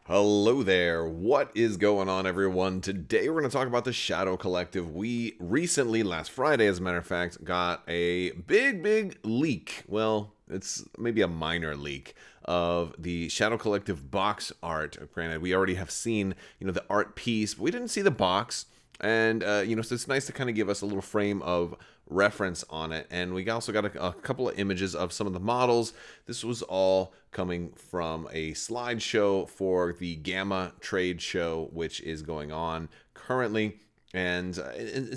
Hello there, what is going on everyone? Today we're going to talk about the Shadow Collective. We recently, last Friday as a matter of fact, got a big leak. Well, it's maybe a minor leak of the Shadow Collective box art. Granted, we already have seen, the art piece, but we didn't see the box. And, so it's nice to kind of give us a little frame of reference on it. And we also got a couple of images of some of the models. This was all coming from a slideshow for the Gamma trade show, which is going on currently. And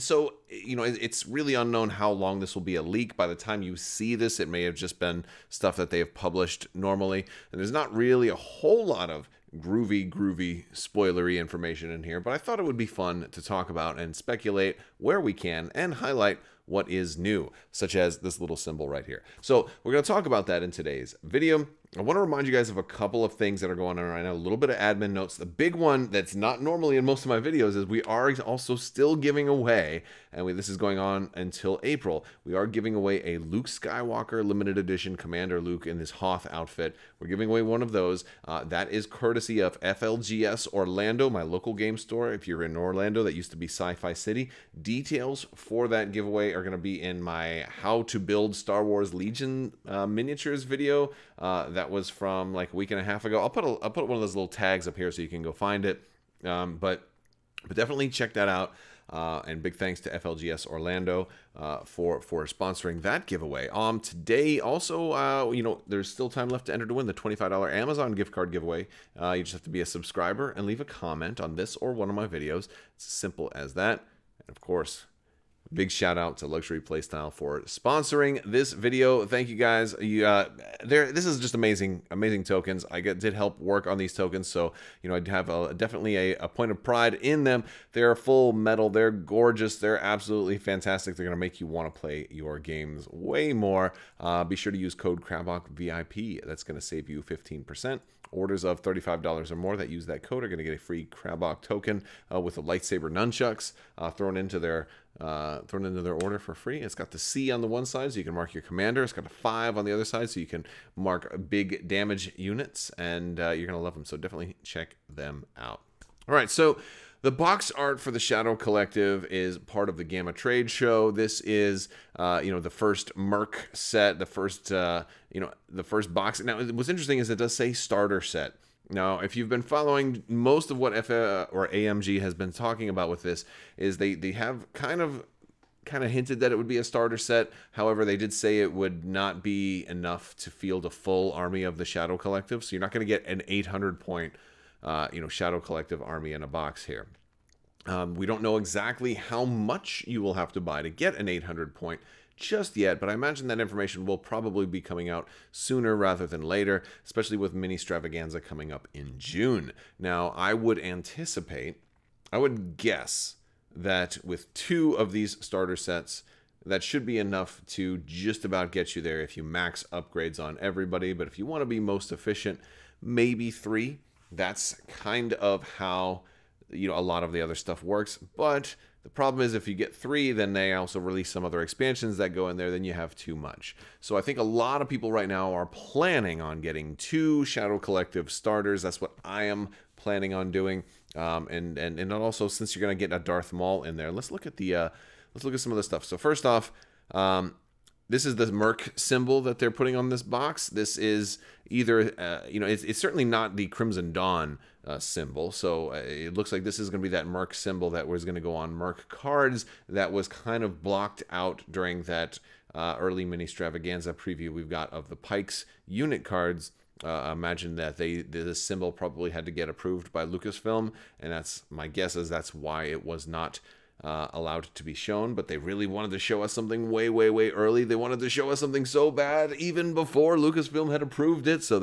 so, it's really unknown how long this will be a leak. By the time you see this, it may have just been stuff that they have published normally. And there's not really a whole lot of groovy, spoilery information in here, but I thought it would be fun to talk about and speculate where we can and highlight what is new, such as this little symbol right here. So we're going to talk about that in today's video. I want to remind you guys of a couple of things that are going on right now, a little bit of admin notes. The big one that's not normally in most of my videos is we are also still giving away, and this is going on until April, we are giving away a Luke Skywalker limited edition Commander Luke in this Hoth outfit. We're giving away one of those. That is courtesy of FLGS Orlando, my local game store. If you're in Orlando, that used to be Sci-Fi City. Details for that giveaway are going to be in my How to Build Star Wars Legion miniatures video. That was from like a week and a half ago. I'll put one of those little tags up here so you can go find it. But definitely check that out. And big thanks to FLGS Orlando for sponsoring that giveaway. Today also, there's still time left to enter to win the $25 Amazon gift card giveaway. You just have to be a subscriber and leave a comment on this or one of my videos. It's as simple as that. And of course, big shout out to Luxury Playstyle for sponsoring this video. Thank you guys. This is just amazing tokens. I did help work on these tokens, so I'd have definitely a point of pride in them. They're full metal. They're gorgeous. They're absolutely fantastic. They're gonna make you want to play your games way more. Be sure to use code Crabbok VIP. That's gonna save you 15%. Orders of $35 or more that use that code are going to get a free Crabbok token with a lightsaber nunchucks thrown into their order for free. It's got the C on the one side, so you can mark your commander. It's got a 5 on the other side, so you can mark big damage units, and you're going to love them. So definitely check them out. All right, so the box art for the Shadow Collective is part of the Gamma Trade Show. This is, the first Merc set, the first box. Now, what's interesting is it does say starter set. Now, if you've been following most of what AMG has been talking about with this, is they have kind of hinted that it would be a starter set. However, they did say it would not be enough to field a full army of the Shadow Collective. So you're not going to get an 800-point Shadow Collective army in a box here. We don't know exactly how much you will have to buy to get an 800-point just yet, but I imagine that information will probably be coming out sooner rather than later, especially with Mini Stravaganza coming up in June. Now, I would guess that with 2 of these starter sets, that should be enough to just about get you there if you max upgrades on everybody. But if you want to be most efficient, maybe 3. That's kind of how a lot of the other stuff works. But the problem is if you get 3, then they also release some other expansions that go in there, then you have too much. So I think a lot of people right now are planning on getting 2 Shadow Collective starters. That's what I am planning on doing. And also, since you're going to get a Darth Maul in there, let's look at some of the stuff. So first off, this is the Merc symbol that they're putting on this box. This is either, it's certainly not the Crimson Dawn symbol. So it looks like this is going to be that Merc symbol that was going to go on Merc cards that was kind of blocked out during that early Mini Stravaganza preview we've got of the Pikes unit cards. Imagine that this symbol probably had to get approved by Lucasfilm, and that's my guess is that's why it was not allowed to be shown. But they really wanted to show us something way early. They wanted to show us something so bad even before Lucasfilm had approved it, so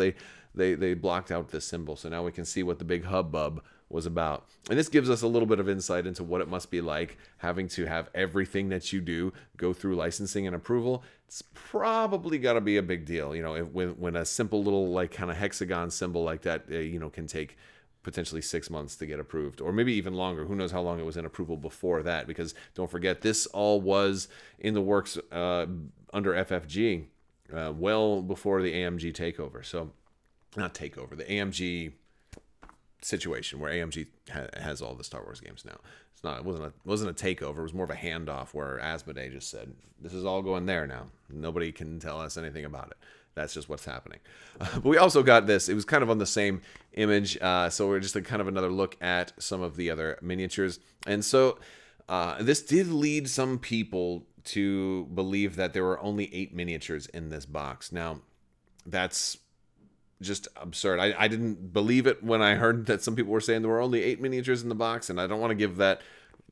they blocked out this symbol. So now we can see what the big hubbub was about. And this gives us a little bit of insight into what it must be like having to have everything that you do go through licensing and approval. It's probably got to be a big deal, when a simple little kind of hexagon symbol like that, can take potentially 6 months to get approved, or maybe even longer. Who knows how long it was in approval before that, because don't forget, this all was in the works under FFG well before the AMG takeover. So, not takeover, the AMG situation where AMG has all the Star Wars games now. It's not. It wasn't a takeover. It was more of a handoff where Asmodee just said, "This is all going there now. Nobody can tell us anything about it." That's just what's happening. But we also got this. It was kind of on the same image. So we're just kind of another look at some of the other miniatures. And so this did lead some people to believe that there were only 8 miniatures in this box. Now, that's just absurd. I didn't believe it when I heard that some people were saying there were only 8 miniatures in the box, and I don't want to give that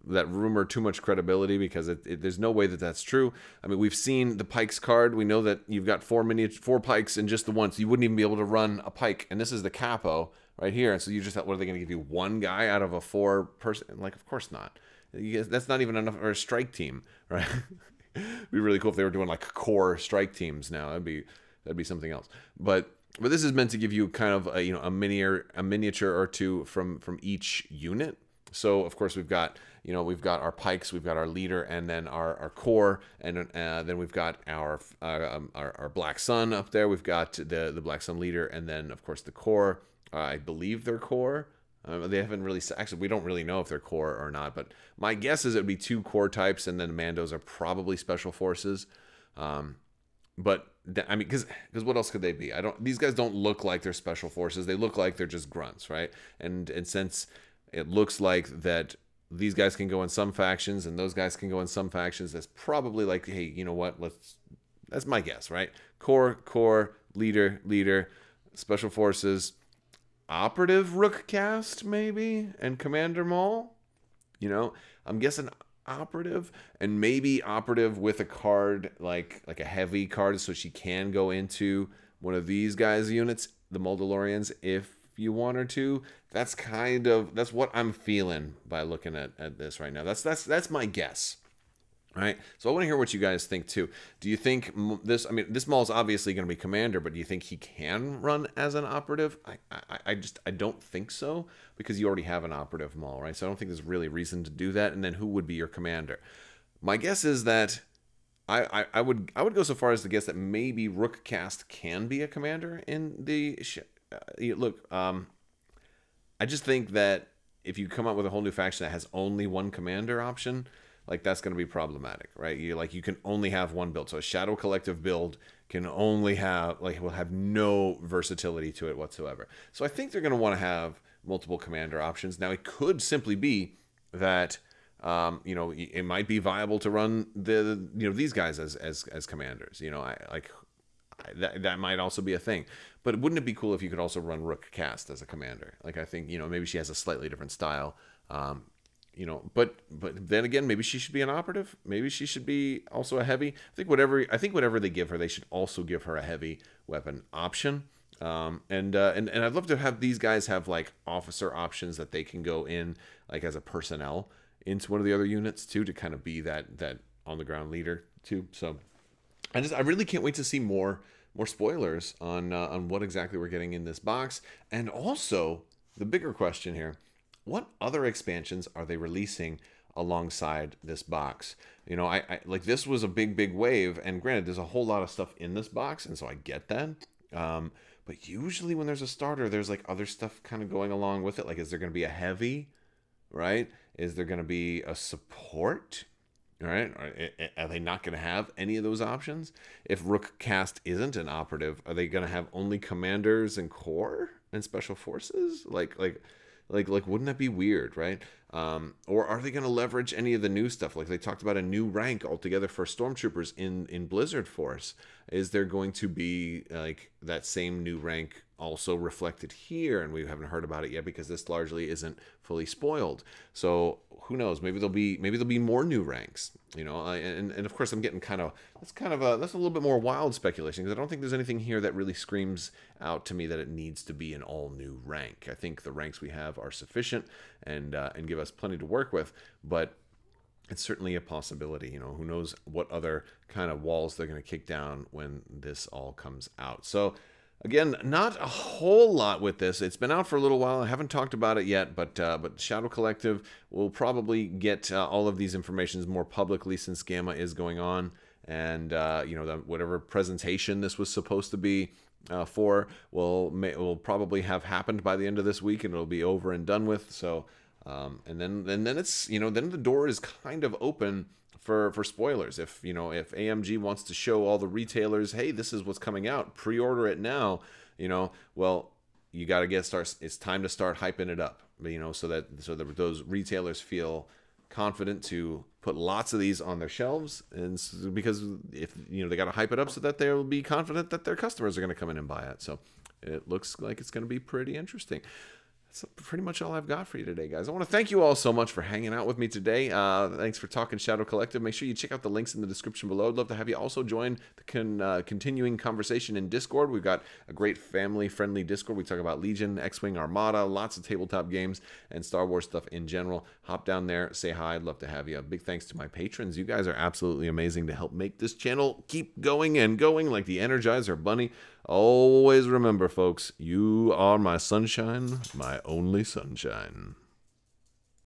rumor too much credibility because there's no way that that's true. I mean, we've seen the Pikes card. We know that you've got 4 Pikes in just the one, so you wouldn't even be able to run a Pike. And this is the Capo right here. And so you just thought, what are they going to give you, 1 guy out of a 4-person? Like, of course not. That's not even enough for a strike team, right? It'd be really cool if they were doing like core strike teams now. That'd be something else. But this is meant to give you kind of a miniature or two from each unit. So of course we've got our Pikes, we've got our leader, and then our core, and then we've got our Black Sun up there. We've got the Black Sun leader, and then of course the core. I believe they're core. They haven't really, actually, we don't really know if they're core or not, but my guess is it would be 2 core types, and then Mandos are probably special forces. But I mean, because what else could they be? These guys don't look like they're special forces. They look like they're just grunts, right? And since it looks like that these guys can go in some factions and those guys can go in some factions, that's probably like, hey, you know what? That's my guess, right? Core, leader, special forces, operative rook cast maybe, and Commander Maul. I'm guessing operative, and maybe operative with a card like a heavy card, so she can go into one of these guys' units, the Moldalorians, if you want her to. That's what I'm feeling by looking at this right now. That's my guess. Right, so I want to hear what you guys think too. Do you think this? I mean, this Maul is obviously going to be commander, but do you think he can run as an operative? I don't think so, because you already have an operative Maul, right? So I don't think there's really reason to do that. And then who would be your commander? My guess is that I would go so far as to guess that maybe Rookcast can be a commander in the look. I just think that if you come up with a whole new faction that has only one commander option, like, that's going to be problematic, right? You can only have one build. So a Shadow Collective build can only have, will have no versatility to it whatsoever. So I think they're going to want to have multiple commander options. Now, it could simply be that, it might be viable to run these guys as commanders. That might also be a thing. But wouldn't it be cool if you could also run Rook Cast as a commander? Like, I think, maybe she has a slightly different style. But then again, maybe she should be an operative. Maybe she should be also a heavy. I think whatever they give her, they should also give her a heavy weapon option. And I'd love to have these guys have like officer options that they can go in like as a personnel into one of the other units too, to kind of be that on the ground leader too. So I really can't wait to see more spoilers on what exactly we're getting in this box. And also the bigger question here: what other expansions are they releasing alongside this box? I like, this was a big wave, and granted, there's a whole lot of stuff in this box, and so I get that. But usually when there's a starter, there's like other stuff kind of going along with it. Like, is there going to be a heavy, right? Is there going to be a support? All right. Are they not going to have any of those options? If Rook Cast isn't an operative, are they going to have only commanders and core and special forces? Like, wouldn't that be weird, right? Or are they going to leverage any of the new stuff? Like, they talked about a new rank altogether for stormtroopers in Blizzard Force. Is there going to be like that same new rank also reflected here? And we haven't heard about it yet because this largely isn't fully spoiled. So who knows? Maybe there'll be more new ranks. And of course, I'm getting that's a little bit more wild speculation, because I don't think there's anything here that really screams out to me that it needs to be an all new rank. I think the ranks we have are sufficient and give us plenty to work with, but it's certainly a possibility. Who knows what other kind of walls they're going to kick down when this all comes out. So again, not a whole lot with this. It's been out for a little while. I haven't talked about it yet, but Shadow Collective will probably get all of these informations more publicly since Gamma is going on, and whatever presentation this was supposed to be, 4 will probably have happened by the end of this week, and it'll be over and done with. So, and then it's, then the door is kind of open for spoilers. If AMG wants to show all the retailers, hey, this is what's coming out, pre-order it now. Well, you got to it's time to start hyping it up. So that those retailers feel confident to put lots of these on their shelves, and because if they got to hype it up so that they'll be confident that their customers are going to come in and buy it. So it looks like it's going to be pretty interesting. That's pretty much all I've got for you today, guys. I want to thank you all so much for hanging out with me today. Thanks for talking Shadow Collective. Make sure you check out the links in the description below. I'd love to have you also join the continuing conversation in Discord. We've got a great family-friendly Discord. We talk about Legion, X-Wing, Armada, lots of tabletop games, and Star Wars stuff in general. Hop down there, say hi. I'd love to have you. A big thanks to my patrons. You guys are absolutely amazing to help make this channel keep going and going like the Energizer Bunny. Always remember, folks, you are my sunshine, my only sunshine.